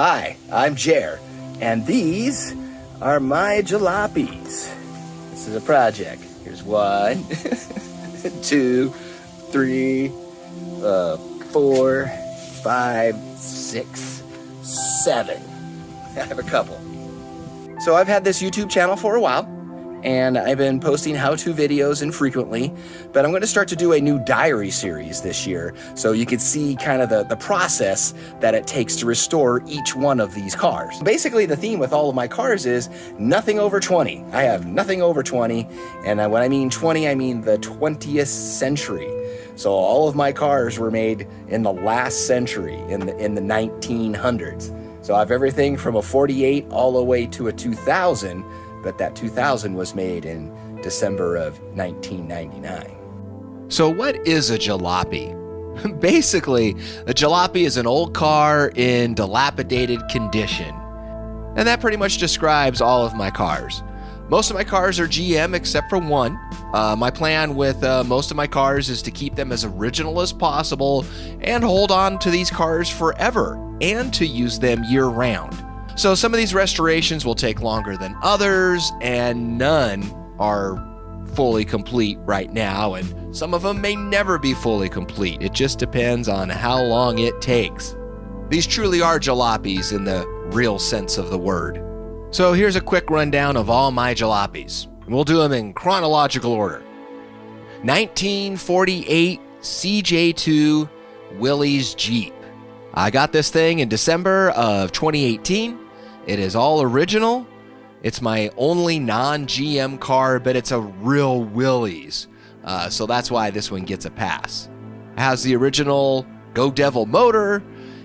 Hi, I'm Jer, and these are my Jalopies. This is a project. Here's 1, 2, 3, 4, 5, 6, 7. I have a couple. So I've had this YouTube channel for a while, and I've been posting how-to videos infrequently, but I'm going to start to do a new diary series this year, so you can see kind of the process that it takes to restore each one of these cars. Basically, the theme with all of my cars is nothing over 20. I have nothing over 20, and when I mean 20, I mean the 20th century. So all of my cars were made in the last century, in the 1900s. So I have everything from a 48 all the way to a 2000, but that 2000 was made in December of 1999. So what is a jalopy? Basically, a jalopy is an old car in dilapidated condition. And that pretty much describes all of my cars. Most of my cars are GM except for one. My plan with most of my cars is to keep them as original as possible and hold on to these cars forever and to use them year-round. So some of these restorations will take longer than others, and none are fully complete right now, and some of them may never be fully complete. It just depends on how long it takes. These truly are jalopies in the real sense of the word. So here's a quick rundown of all my jalopies. We'll do them in chronological order. 1948 CJ2 Willys Jeep. I got this thing in December of 2018. It is all original. It's my only non-GM car, but it's a real Willys. So that's why this one gets a pass. It has the original Go Devil motor.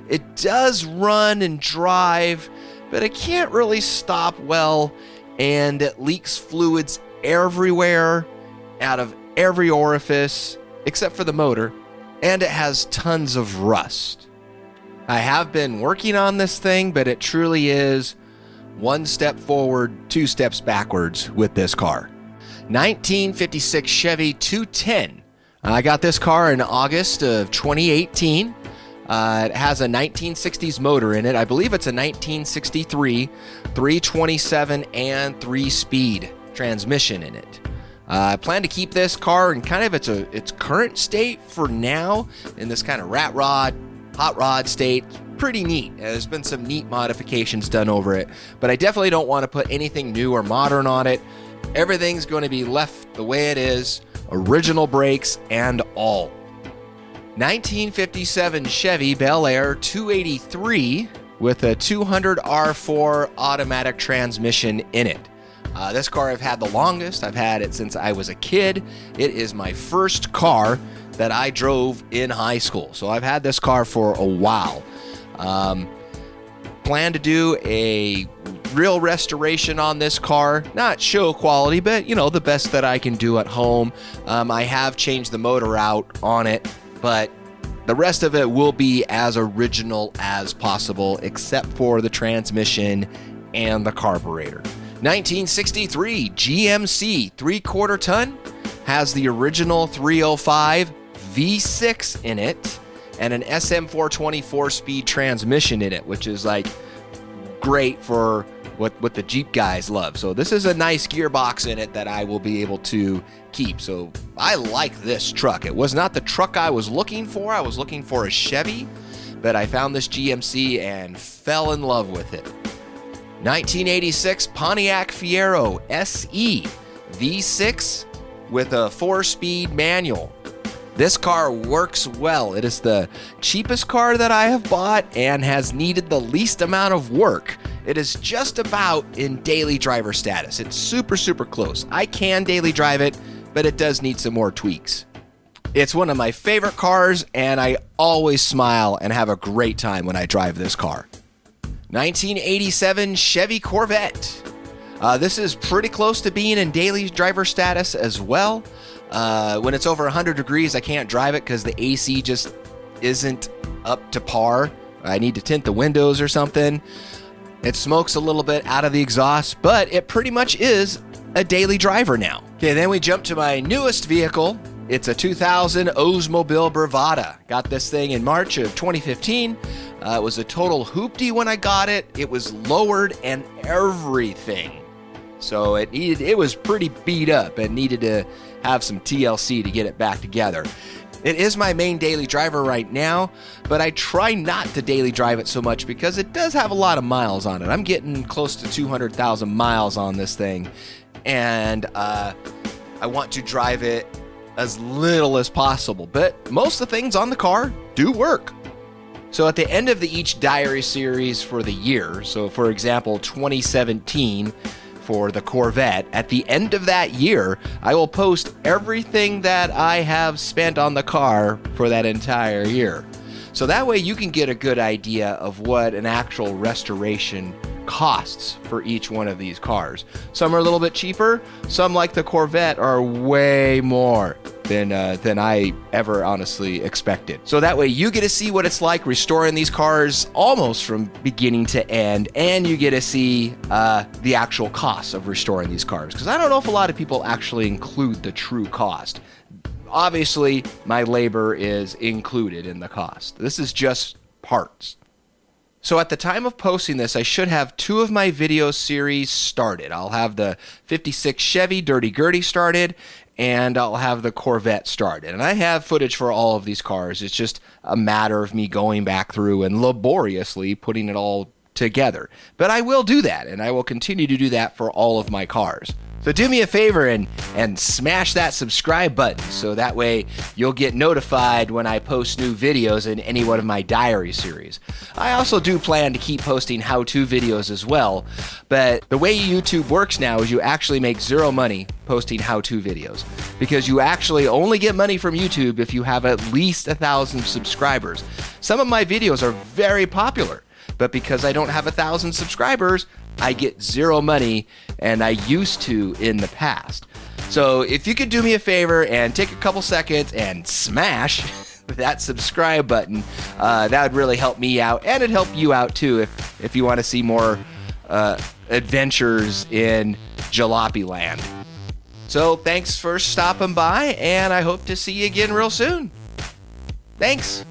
It does run and drive, but it can't really stop well, and it leaks fluids everywhere, out of every orifice, except for the motor, and it has tons of rust. I have been working on this thing, but it truly is one step forward, 2 steps backwards with this car. 1956 Chevy 210. I got this car in August of 2018. It has a 1960s motor in it. I believe it's a 1963 327 and 3-speed transmission in it. I plan to keep this car in kind of its current state for now, in this kind of rat rod, hot rod state. Pretty neat. There's been some neat modifications done over it, but I definitely don't want to put anything new or modern on it. Everything's going to be left the way it is, original brakes and all. 1957 Chevy BelAir 283 with a 200R4 automatic transmission in it. This car I've had the longest. I've had it since I was a kid. It is my first car that I drove in high school. So I've had this car for a while. Plan to do a real restoration on this car. Not show quality, but the best that I can do at home. I have changed the motor out on it, but the rest of it will be as original as possible, except for the transmission and the carburetor. 1963 GMC 3/4 ton has the original 305 V6 in it and an SM420 4-speed transmission in it, which is like great for what the Jeep guys love. So this is a nice gearbox in it that I will be able to keep. So I like this truck. It was not the truck I was looking for. I was looking for a Chevy, but I found this GMC and fell in love with it. 1986 Pontiac Fiero SE V6 with a 4-speed manual. This car works well. It is the cheapest car that I have bought and has needed the least amount of work. It is just about in daily driver status. It's super, super close. I can daily drive it, but it does need some more tweaks. It's one of my favorite cars, and I always smile and have a great time when I drive this car. 1987 Chevy Corvette. This is pretty close to being in daily driver status as well. When it's over 100 degrees, I can't drive it because the AC just isn't up to par. I need to tint the windows or something. It smokes a little bit out of the exhaust, but it pretty much is a daily driver now. Okay, then we jump to my newest vehicle, It's a 2000 Oldsmobile Bravada. Got this thing in March of 2015. It was a total hoopty when I got it. It was lowered and everything. So it was pretty beat up and needed to have some TLC to get it back together. It is my main daily driver right now, but I try not to daily drive it so much because it does have a lot of miles on it. I'm getting close to 200,000 miles on this thing, and I want to drive it as little as possible, but most of the things on the car do work. So at the end of each diary series for the year, so for example 2017 for the Corvette, at the end of that year I will post everything that I have spent on the car for that entire year. So that way you can get a good idea of what an actual restoration costs for each one of these cars. Some are a little bit cheaper, some like the Corvette are way more than I ever honestly expected. So that way you get to see what it's like restoring these cars almost from beginning to end, and you get to see the actual cost of restoring these cars, because I don't know if a lot of people actually include the true cost. Obviously my labor is included in the cost. This is just parts. So at the time of posting this, I should have 2 of my video series started. I'll have the 56 Chevy Dirty Gertie started, and I'll have the Corvette started. And I have footage for all of these cars. It's just a matter of me going back through and laboriously putting it all together. But I will do that, and I will continue to do that for all of my cars. So do me a favor and smash that subscribe button so that way you'll get notified when I post new videos in any one of my diary series. I also do plan to keep posting how-to videos as well, but the way YouTube works now is you actually make 0 money posting how-to videos, because you actually only get money from YouTube if you have at least 1,000 subscribers. Some of my videos are very popular, but because I don't have 1,000 subscribers, I get 0 money, and I used to in the past. So if you could do me a favor and take a couple seconds and smash that subscribe button, that would really help me out, and it'd help you out too if you want to see more adventures in Jalopy land. So thanks for stopping by, and I hope to see you again real soon. Thanks.